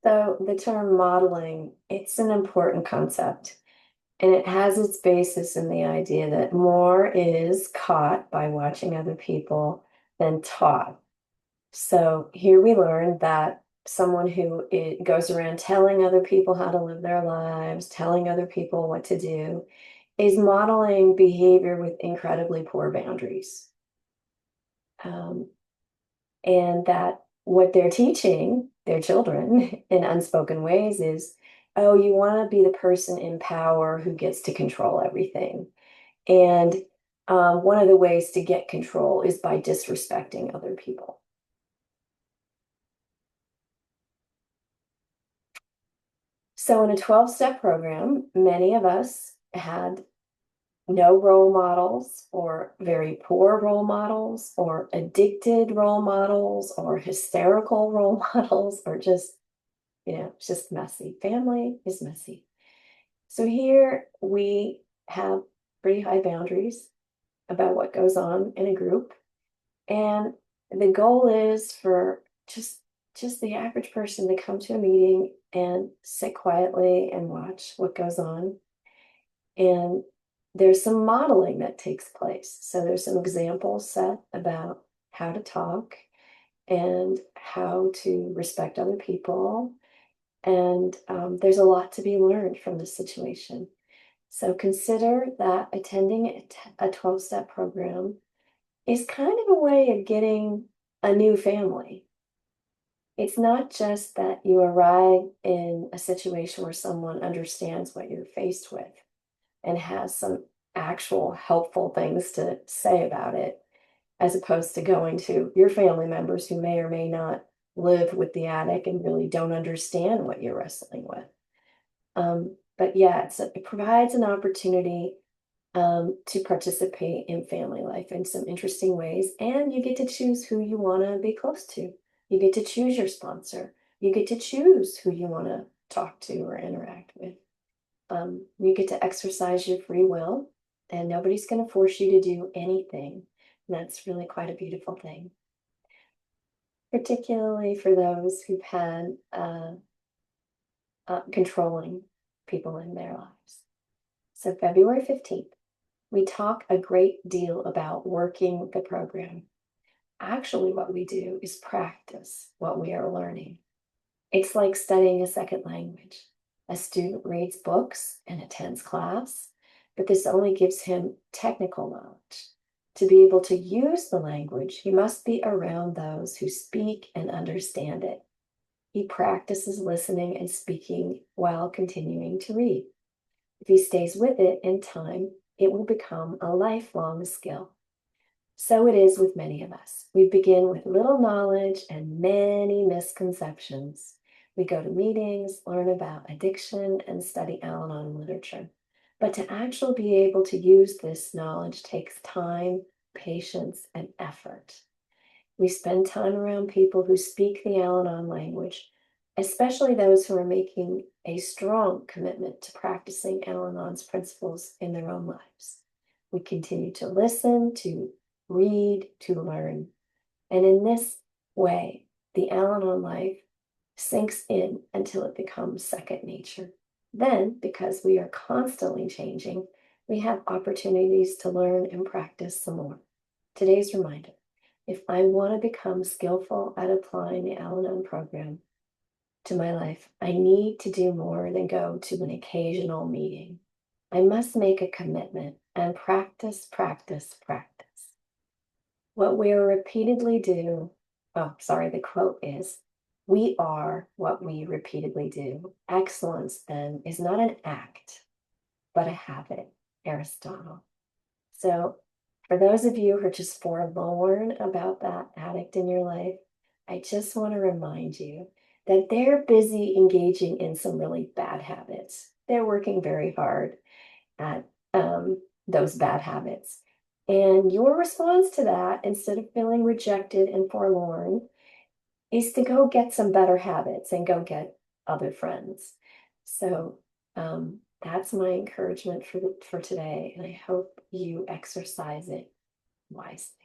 So the term modeling, it's an important concept, and it has its basis in the idea that more is caught by watching other people than taught. So here we learn that someone who goes around telling other people how to live their lives, telling other people what to do, is modeling behavior with incredibly poor boundaries. Um, and that what they're teaching their children in unspoken ways is, oh, you want to be the person in power who gets to control everything. And one of the ways to get control is by disrespecting other people. So in a 12-step program, many of us had no role models or very poor role models or addicted role models or hysterical role models or just, it's just messy. Family is messy. So here we have pretty high boundaries about what goes on in a group. And the goal is for just the average person to come to a meeting and sit quietly and watch what goes on. And there's some modeling that takes place. So there's some examples set about how to talk and how to respect other people. And there's a lot to be learned from this situation. So consider that attending a 12-step program is kind of a way of getting a new family. It's not just that you arrive in a situation where someone understands what you're faced with and has some actual helpful things to say about it, as opposed to going to your family members who may or may not live with the addict and really don't understand what you're wrestling with. But yeah, it provides an opportunity to participate in family life in some interesting ways. And you get to choose who you want to be close to. You get to choose your sponsor. You get to choose who you want to talk to or interact with. You get to exercise your free will, and nobody's going to force you to do anything. And that's really quite a beautiful thing, particularly for those who've had controlling people in their lives. So, February 15th, we talk a great deal about working the program. Actually, what we do is practice what we are learning. It's like studying a second language. A student reads books and attends class, but this only gives him technical knowledge. To be able to use the language, he must be around those who speak and understand it. He practices listening and speaking while continuing to read. If he stays with it in time, it will become a lifelong skill. So it is with many of us. We begin with little knowledge and many misconceptions. We go to meetings, learn about addiction, and study Al-Anon literature. But to actually be able to use this knowledge takes time, patience, and effort. We spend time around people who speak the Al-Anon language, especially those who are making a strong commitment to practicing Al-Anon's principles in their own lives. We continue to listen, to read, to learn. And in this way, the Al-Anon life sinks in until it becomes second nature. Then, because we are constantly changing, we have opportunities to learn and practice some more. Today's reminder: if I want to become skillful at applying the Al-Anon program to my life, I need to do more than go to an occasional meeting. I must make a commitment and practice, practice, practice. What we repeatedly do, the quote is, we are what we repeatedly do. Excellence, then, is not an act, but a habit, Aristotle. So for those of you who are just forlorn about that addict in your life, I just want to remind you that they're busy engaging in some really bad habits. They're working very hard at those bad habits. And your response to that, instead of feeling rejected and forlorn, is to go get some better habits and go get other friends. So that's my encouragement for today, and I hope you exercise it wisely.